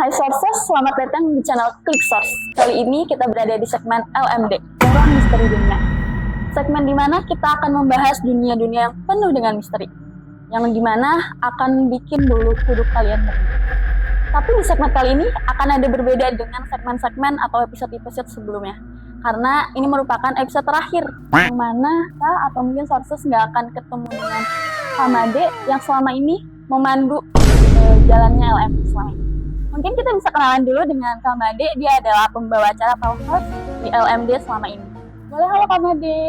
Hai sources, selamat datang di channel Klik Source. Kali ini kita berada di segmen LMD, Lorong Misteri Dunia. Segmen di mana kita akan membahas dunia-dunia yang penuh dengan misteri, yang dimana akan bikin bulu kuduk kalian merinding. Tapi di segmen kali ini akan ada berbeda dengan segmen-segmen atau episode-episode sebelumnya. Karena ini merupakan episode terakhir, yang mana kita atau mungkin sources nggak akan ketemu dengan Kamade yang selama ini memandu jalannya LMD selama ini. Mungkin kita bisa kenalan dulu dengan Kamade. Dia adalah pembawa acara atau host di LMD selama ini. Boleh, halo Kamade.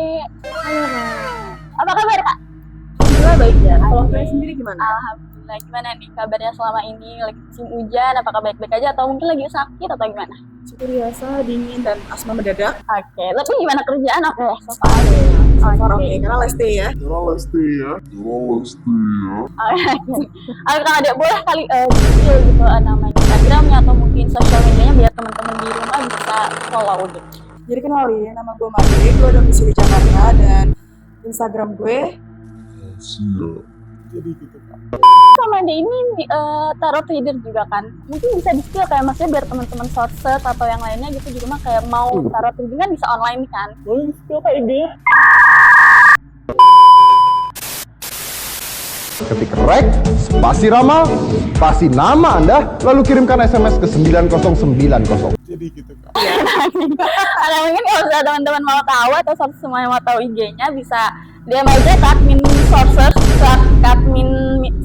Halo. Apa kabar Kak? Alhamdulillah baik ya. Kalau kalian sendiri gimana? Alhamdulillah. Gimana nih kabarnya selama ini? Lagi musim hujan? Apakah baik-baik aja atau mungkin lagi sakit atau gimana? Seperti biasa, dingin dan asma mendadak. Oke, tapi gimana kerjaan? Oke, so far. Oke, karena last day ya. Oke, Kak Ade, boleh kali detail gitu namanya Instagramnya atau mungkin sosial medianya biar teman-teman di rumah bisa follow gitu. Jadi kenalin, nama gue Made, gue domisili Jakarta dan Instagram gue jadi gitu Kak. Kamade ini tarot reader juga kan? Mungkin bisa di-skill kayak maksudnya biar teman-teman sources atau yang lainnya gitu di rumah kayak mau tarot reading kan bisa online kan? Boleh di-skill kayak idenya. Ketik rek, spasi ramal, spasi nama Anda, lalu kirimkan SMS ke 9090. Jadi gitu Kak. Ada mungkin kalau misalnya teman-teman mau tahu atau sources semuanya mau tahu IG-nya bisa DM aja ke admin sources, ke admin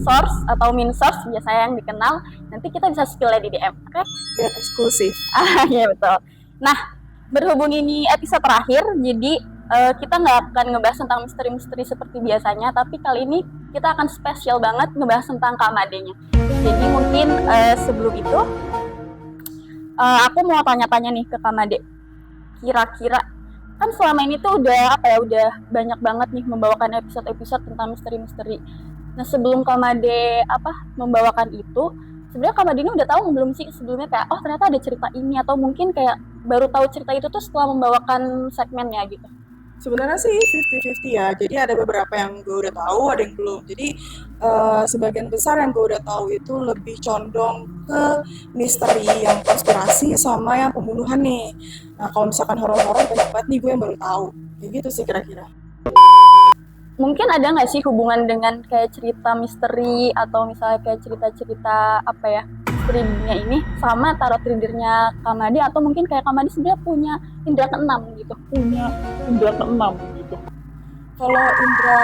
source atau min source biasanya yang dikenal. Nanti kita bisa skillnya di DM, oke? Biar eksklusif. Iya betul. Nah, berhubung ini episode terakhir, jadi kita nggak akan ngebahas tentang misteri-misteri seperti biasanya, tapi kali ini kita akan spesial banget ngebahas tentang Kamade-nya. Jadi mungkin sebelum itu, aku mau tanya-tanya nih ke Kamade. Kira-kira kan selama ini tuh udah banyak banget nih membawakan episode-episode tentang misteri-misteri. Nah sebelum Kamade membawakan itu, sebenarnya Kamade ini udah tahu belum sih sebelumnya kayak oh ternyata ada cerita ini, atau mungkin kayak baru tahu cerita itu tuh setelah membawakan segmennya gitu? Sebenarnya sih 50-50 ya, jadi ada beberapa yang gue udah tahu, ada yang belum. Jadi sebagian besar yang gue udah tahu itu lebih condong ke misteri yang konspirasi sama yang pembunuhan nih. Nah kalau misalkan horor-horor banyak banget nih gue yang baru tahu, kayak gitu sih kira-kira. Mungkin ada nggak sih hubungan dengan kayak cerita misteri atau misalnya kayak cerita-cerita misteri dunia ini sama tarot readernya Kamade, atau mungkin kayak Kamade sebenarnya punya indera keenam gitu? Kalau indra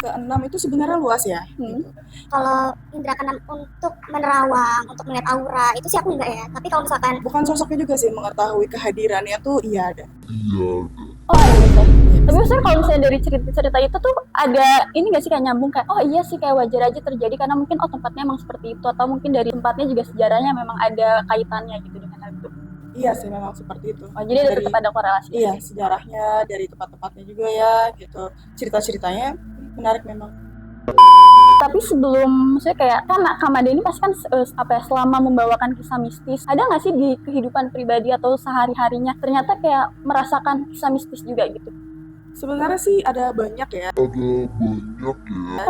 keenam itu sebenarnya luas ya. Gitu. Kalau indra keenam untuk menerawang, untuk melihat aura, itu sih aku enggak ya. Tapi kalau misalkan Bukan sosoknya juga sih, mengetahui kehadirannya tuh iya ada. Oh ada gitu. Tapi maksudnya kalau misalnya dari cerita-cerita itu tuh ada ini nggak sih kayak nyambung kayak oh iya sih kayak wajar aja terjadi karena mungkin tempatnya emang seperti itu, atau mungkin dari tempatnya juga sejarahnya memang ada kaitannya gitu dengan hal itu? Iya sih memang seperti itu. Oh jadi tetap ada korelasi? Iya, sejarahnya dari tempat-tempatnya juga ya gitu. Cerita-ceritanya menarik memang. Tapi sebelum maksudnya kayak kan Kamade ini pasti kan selama membawakan kisah mistis, ada nggak sih di kehidupan pribadi atau sehari-harinya ternyata kayak merasakan kisah mistis juga gitu? Sebenarnya sih ada banyak ya. Oh,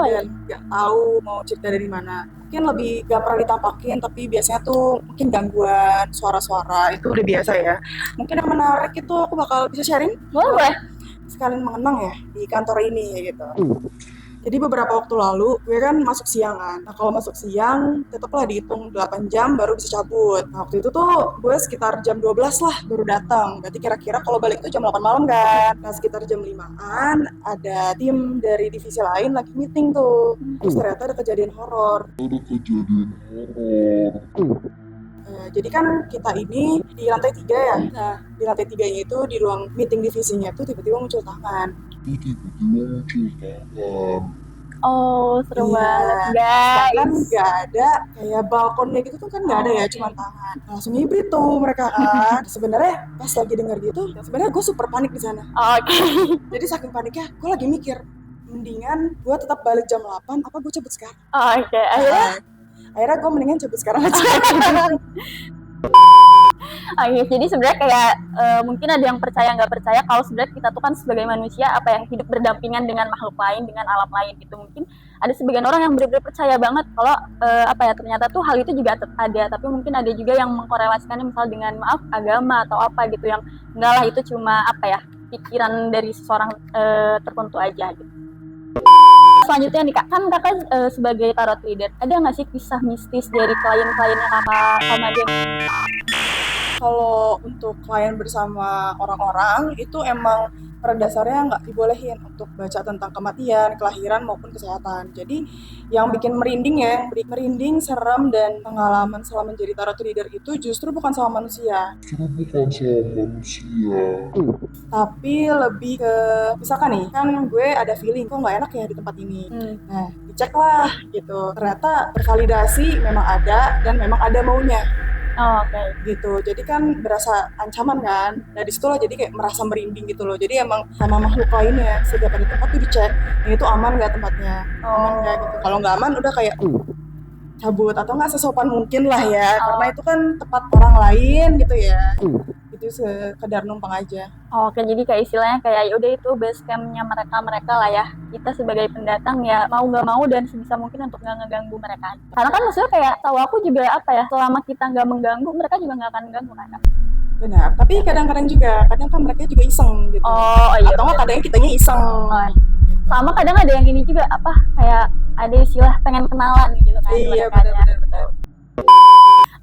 iya. Dan nggak tahu mau cerita dari mana. Mungkin lebih gak pernah ditampakin, tapi biasanya tuh mungkin gangguan suara-suara itu udah biasa ya. Mungkin yang menarik itu aku bakal bisa sharing. Boleh. Sekalian mengenang ya di kantor ini ya gitu. Jadi beberapa waktu lalu gue kan masuk siangan. Nah kalau masuk siang tetaplah dihitung 8 jam baru bisa cabut. Nah waktu itu tuh gue sekitar jam 12 lah baru datang. Berarti kira-kira kalau balik itu jam 8 malam kan. Nah sekitar jam 5-an ada tim dari divisi lain lagi meeting tuh. Terus ternyata ada kejadian horor. Jadi kan kita ini di lantai 3 ya. Nah di lantai 3-nya itu di ruang meeting divisinya tuh tiba-tiba muncul tangan. Oh seru banget Kan guys. nggak ada kayak balkonnya gitu tuh kan nggak ada ya, cuma tangan. Langsung hibrid tuh mereka kan. Sebenarnya pas lagi dengar gitu, sebenarnya gue super panik di sana. Oke. Jadi saking paniknya, gue lagi mikir, mendingan gue tetap balik jam 8 apa gue cabut sekarang. Oke. Akhirnya Gue mendingan cabut sekarang aja. jadi sebenarnya kayak mungkin ada yang percaya nggak percaya kalau sebenarnya kita tuh kan sebagai manusia hidup berdampingan dengan makhluk lain, dengan alam lain gitu. Mungkin ada sebagian orang yang benar-benar percaya banget kalau ternyata tuh hal itu juga ada, tapi mungkin ada juga yang mengkorelasikannya misal dengan maaf agama atau apa gitu, yang enggak lah itu cuma pikiran dari seseorang tertentu aja gitu. Selanjutnya nih Kak, kan Kakak sebagai tarot reader, ada nggak sih kisah mistis dari klien-kliennya Kakak sama dia? Kalau untuk klien bersama orang-orang itu emang pada dasarnya nggak dibolehin untuk baca tentang kematian, kelahiran maupun kesehatan. Jadi yang bikin merinding serem dan pengalaman selama menjadi tarot reader itu justru bukan sama manusia. Tapi lebih ke, misalkan nih, kan gue ada feeling kok nggak enak ya di tempat ini. Nah, dicek lah gitu. Ternyata tervalidasi memang ada dan memang ada maunya. Oh, oke. Gitu, jadi kan berasa ancaman kan. Nah disitulah jadi kayak merasa merinding gitu loh. Jadi emang sama makhluk lainnya setiap ada tempat tuh dicek ini tuh aman nggak tempatnya, aman nggak gitu. Kalau nggak aman udah kayak cabut atau nggak sesopan mungkin lah ya, karena itu kan tempat orang lain gitu ya. Itu sekedar numpang aja. Oke, jadi kayak istilahnya kayak ya udah itu base campnya mereka lah ya. Kita sebagai pendatang ya mau nggak mau dan sebisa mungkin untuk nggak ngeganggu mereka. Karena kan maksudnya kayak tahu aku juga selama kita nggak mengganggu, mereka juga nggak akan mengganggu kan. Benar, tapi kadang-kadang kan mereka juga iseng gitu. Oh iya. Atau nggak kadang kitanya iseng. Oh, iya. Sama kadang ada yang ini juga kayak ada istilah pengen kenalan gitu kan. Iya, benar. benar.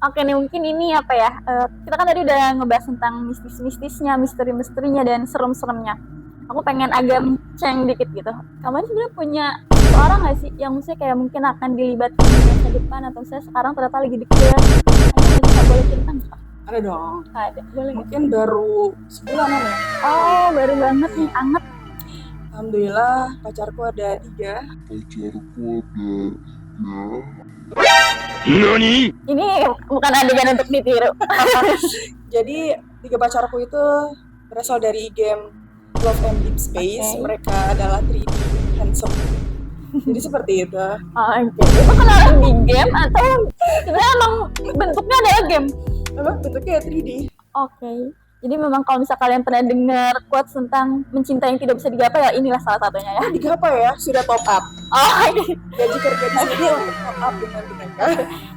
Oke nih, mungkin ini kita kan tadi udah ngebahas tentang mistis-mistisnya, misteri-misterinya, dan serem-seremnya. Aku pengen agak menceng dikit gitu. Kamu sebenarnya punya seorang nggak sih yang maksudnya kayak mungkin akan dilibatkan di masa depan atau misalnya sekarang ternyata lagi deket? Nggak boleh cerita nggak? Ada dong. Ada, boleh. Mungkin baru sebulanan ya. Oh, baru banget nih, anget. Alhamdulillah pacarku ada 3. Ini bukan adegan untuk ditiru. Jadi 3 pacarku itu berasal dari game Love and Deep Space. Okay. Mereka adalah 3D handsome. Jadi seperti itu. Oh, oke. Itu kenalan di game atau sebenarnya emang bentuknya adalah game? Memang bentuknya 3D. Oke. Jadi memang kalau misal kalian pernah dengar quotes tentang mencintai yang tidak bisa digapai, ya inilah salah satunya ya. Apa ya? Sudah top up. Oh, Gaji kerja di sini untuk top up dengan mereka.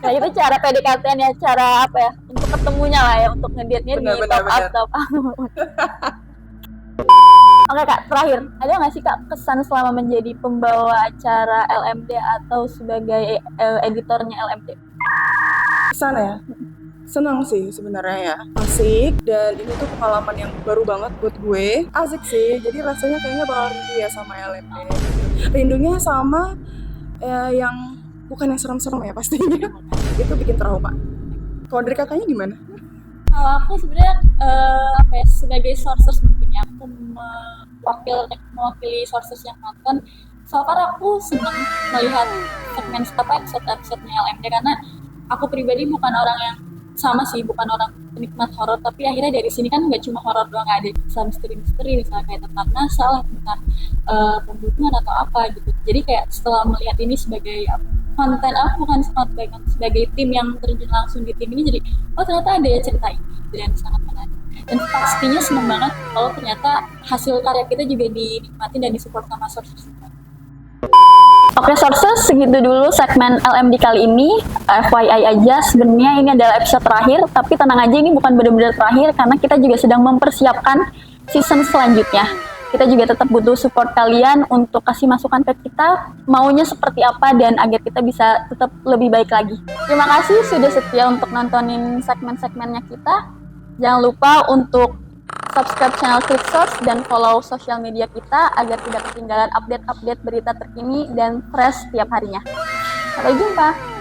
nah itu cara PDKT-an ya, cara untuk ketemunya lah ya, untuk ngedate-nya di top up. Oke Kak, terakhir, ada nggak sih Kak kesan selama menjadi pembawa acara LMD atau sebagai editornya LMD? Kesan ya? Senang sih sebenarnya ya, asik, dan ini tuh pengalaman yang baru banget buat gue. Asik sih, jadi rasanya kayaknya bakal rindu ya sama LMD. Rindunya sama yang bukan yang serem-serem ya pastinya. Itu bikin trauma. Kalau dari kakaknya gimana? Kalau aku sebenarnya sebagai sources mungkin ya, aku mewakili sources yang nonton. So far aku senang melihat segmen episode-episodenya LMD karena aku pribadi bukan orang yang bukan orang penikmat horor, tapi akhirnya dari sini kan nggak cuma horor doang, ada kisah misteri-misteri misalnya kayak tentang NASA lah, tentang pembunuhan atau apa gitu. Jadi kayak setelah melihat ini sebagai konten aku bukan sebagai tim yang terjun langsung di tim ini, jadi ternyata ada ya cerita ini dan sangat menarik. Dan pastinya senang banget kalau ternyata hasil karya kita juga dinikmati dan disupport sama sources. Oke sources, segitu dulu segmen LMD kali ini. FYI aja, sebenarnya ini adalah episode terakhir, tapi tenang aja ini bukan benar-benar terakhir karena kita juga sedang mempersiapkan season selanjutnya. Kita juga tetap butuh support kalian untuk kasih masukan ke kita, maunya seperti apa dan agar kita bisa tetap lebih baik lagi. Terima kasih sudah setia untuk nontonin segmen-segmennya kita. Jangan lupa untuk subscribe channel ClickSource dan follow sosial media kita agar tidak ketinggalan update-update berita terkini dan fresh setiap harinya. Sampai jumpa!